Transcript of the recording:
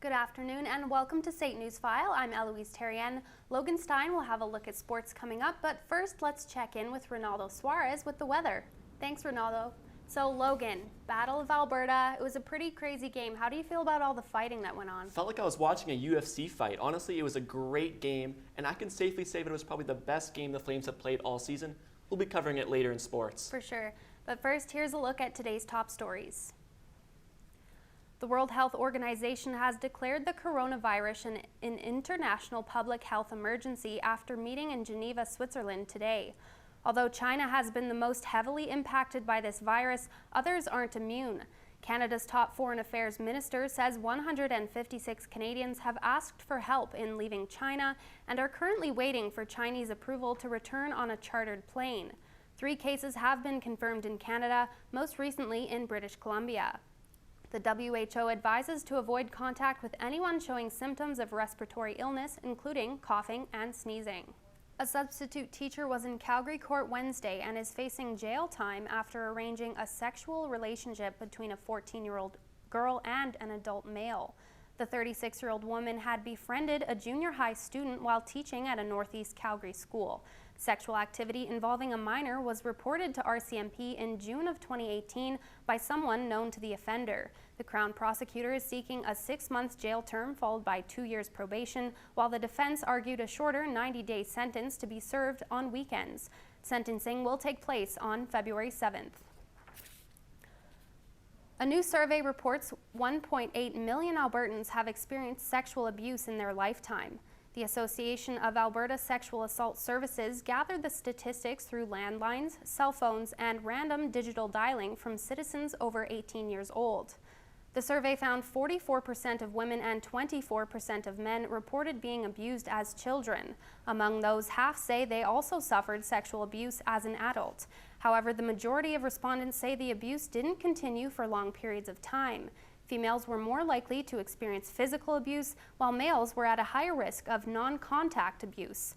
Good afternoon and welcome to State News File. I'm Eloise Therien. Logan Stein will have a look at sports coming up, but first let's check in with Ronaldo Suarez with the weather. Thanks, Ronaldo. So Logan, Battle of Alberta, it was a pretty crazy game. How do you feel about all the fighting that went on? Felt like I was watching a UFC fight. Honestly, it was a great game, and I can safely say that it was probably the best game the Flames have played all season. We'll be covering it later in sports. For sure. But first, here's a look at today's top stories. The World Health Organization has declared the coronavirus an international public health emergency after meeting in Geneva, Switzerland today. Although China has been the most heavily impacted by this virus, others aren't immune. Canada's top foreign affairs minister says 156 Canadians have asked for help in leaving China and are currently waiting for Chinese approval to return on a chartered plane. 3 cases have been confirmed in Canada, most recently in British Columbia. The WHO advises to avoid contact with anyone showing symptoms of respiratory illness, including coughing and sneezing. A substitute teacher was in Calgary court Wednesday and is facing jail time after arranging a sexual relationship between a 14-year-old girl and an adult male. The 36-year-old woman had befriended a junior high student while teaching at a Northeast Calgary school. Sexual activity involving a minor was reported to RCMP in June of 2018 by someone known to the offender. The Crown prosecutor is seeking a 6-month jail term followed by 2 years probation, while the defense argued a shorter 90-day sentence to be served on weekends. Sentencing will take place on February 7th. A new survey reports 1.8 million Albertans have experienced sexual abuse in their lifetime. The Association of Alberta Sexual Assault Services gathered the statistics through landlines, cell phones, and random digital dialing from citizens over 18 years old. The survey found 44% of women and 24% of men reported being abused as children. Among those, half say they also suffered sexual abuse as an adult. However, the majority of respondents say the abuse didn't continue for long periods of time. Females were more likely to experience physical abuse, while males were at a higher risk of non-contact abuse.